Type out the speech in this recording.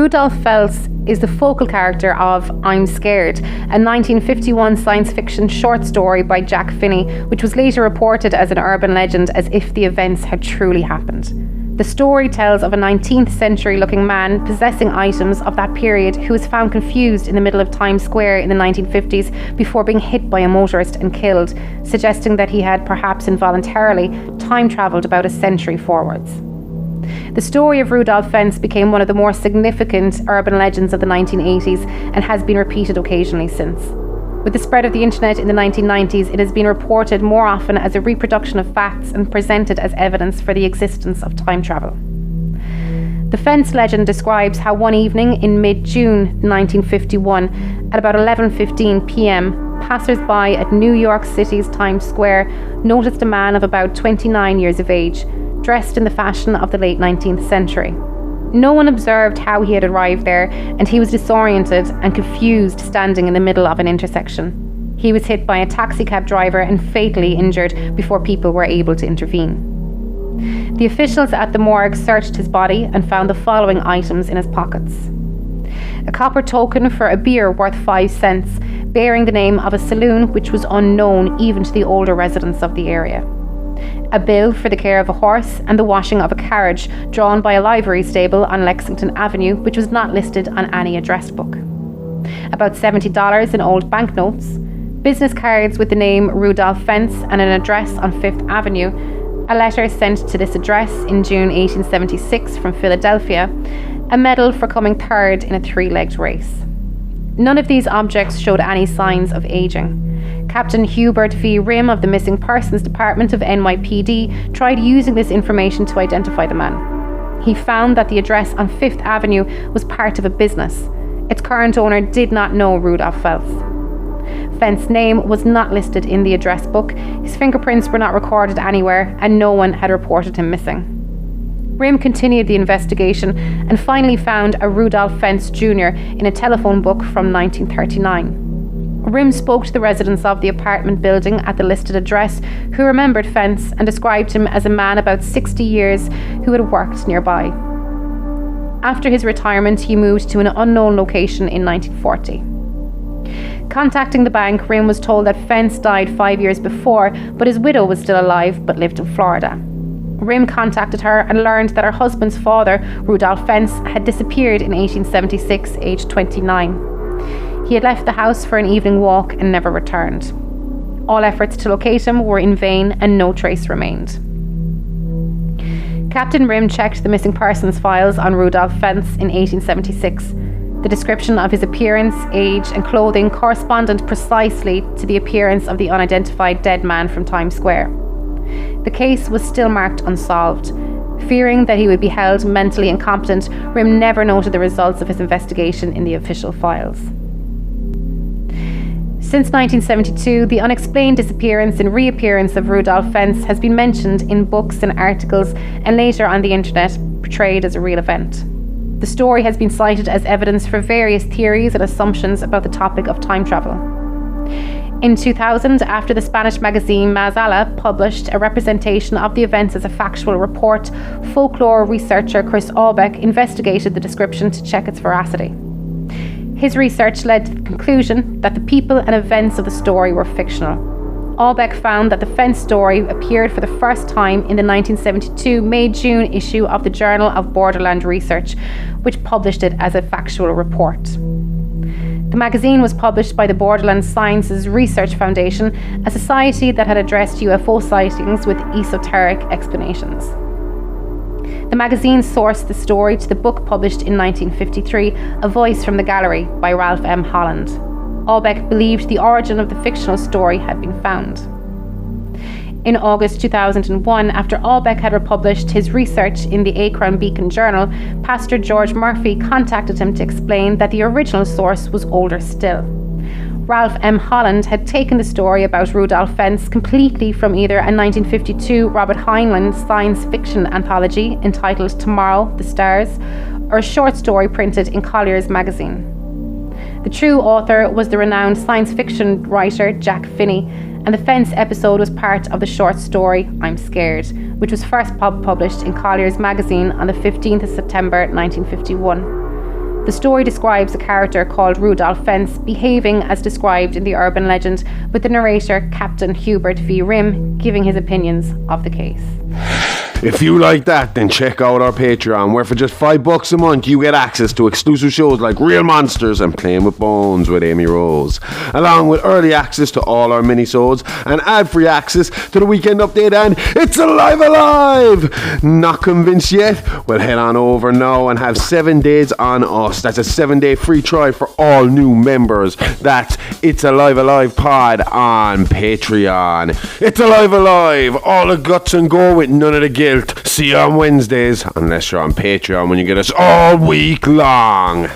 Rudolf Fentz is the focal character of I'm Scared, a 1951 science fiction short story by Jack Finney, which was later reported as an urban legend as if the events had truly happened. The story tells of a 19th century looking man possessing items of that period who was found confused in the middle of Times Square in the 1950s before being hit by a motorist and killed, suggesting that he had perhaps involuntarily time travelled about a century forwards. The story of Rudolf Fentz became one of the more significant urban legends of the 1980s and has been repeated occasionally since. With the spread of the internet in the 1990s, it has been reported more often as a reproduction of facts and presented as evidence for the existence of time travel. The Fentz legend describes how one evening in mid-June 1951, at about 11:15 p.m, passers-by at New York City's Times Square noticed a man of about 29 years of age, dressed in the fashion of the late 19th century. No one observed how he had arrived there, and he was disoriented and confused standing in the middle of an intersection. He was hit by a taxicab driver and fatally injured before people were able to intervene. The officials at the morgue searched his body and found the following items in his pockets: a copper token for a beer worth 5 cents, bearing the name of a saloon which was unknown even to the older residents of the area. A bill for the care of a horse and the washing of a carriage drawn by a livery stable on Lexington Avenue, which was not listed on any address book. About $70 in old banknotes, business cards with the name Rudolph Fentz and an address on Fifth Avenue, a letter sent to this address in June 1876 from Philadelphia, a medal for coming third in a 3-legged race. None of these objects showed any signs of aging. Captain Hubert V. Rim of the Missing Persons Department of NYPD tried using this information to identify the man. He found that the address on Fifth Avenue was part of a business. Its current owner did not know Rudolf Fentz. Fentz's name was not listed in the address book, his fingerprints were not recorded anywhere, and no one had reported him missing. Rim continued the investigation and finally found a Rudolf Fentz Jr. in a telephone book from 1939. Rim spoke to the residents of the apartment building at the listed address who remembered Fentz and described him as a man about 60 years who had worked nearby. After his retirement, he moved to an unknown location in 1940. Contacting the bank, Rim was told that Fentz died 5 years before, but his widow was still alive but lived in Florida. Rim contacted her and learned that her husband's father, Rudolf Fentz, had disappeared in 1876, aged 29. He had left the house for an evening walk and never returned. All efforts to locate him were in vain and no trace remained. Captain Rim checked the missing persons files on Rudolf Fentz in 1876. The description of his appearance, age and clothing corresponded precisely to the appearance of the unidentified dead man from Times Square. The case was still marked unsolved. Fearing that he would be held mentally incompetent, Rim never noted the results of his investigation in the official files. Since 1972, the unexplained disappearance and reappearance of Rudolf Fentz has been mentioned in books and articles and later on the internet portrayed as a real event. The story has been cited as evidence for various theories and assumptions about the topic of time travel. In 2000, after the Spanish magazine Mazala published a representation of the events as a factual report, folklore researcher Chris Aubeck investigated the description to check its veracity. His research led to the conclusion that the people and events of the story were fictional. Aubeck found that the Fentz story appeared for the first time in the 1972 May-June issue of the Journal of Borderland Research, which published it as a factual report. The magazine was published by the Borderland Sciences Research Foundation, a society that had addressed UFO sightings with esoteric explanations. The magazine sourced the story to the book published in 1953, A Voice from the Gallery by Ralph M. Holland. Aubeck believed the origin of the fictional story had been found. In August 2001, after Aubeck had republished his research in the Akron Beacon Journal, Pastor George Murphy contacted him to explain that the original source was older still. Ralph M. Holland had taken the story about Rudolf Fentz completely from either a 1952 Robert Heinlein science fiction anthology entitled Tomorrow, the Stars, or a short story printed in Collier's magazine. The true author was the renowned science fiction writer Jack Finney, and the Fentz episode was part of the short story I'm Scared, which was first published in Collier's magazine on the 15th of September 1951. The story describes a character called Rudolph Fentz behaving as described in the urban legend, with the narrator, Captain Hubert V. Rim, giving his opinions of the case. If you like that, then check out our Patreon, where for just $5 a month you get access to exclusive shows like Real Monsters and Playing with Bones with Amy Rose, along with early access to all our minisodes and ad-free access to the Weekend Update and It's Alive Alive! Not convinced yet? Well, head on over now and have 7 days on us. That's a 7-day free trial for all new members. That's It's Alive Alive Pod on Patreon. It's Alive Alive! All the guts and go with none of the guilt. See you on Wednesdays, unless you're on Patreon when you get us all week long.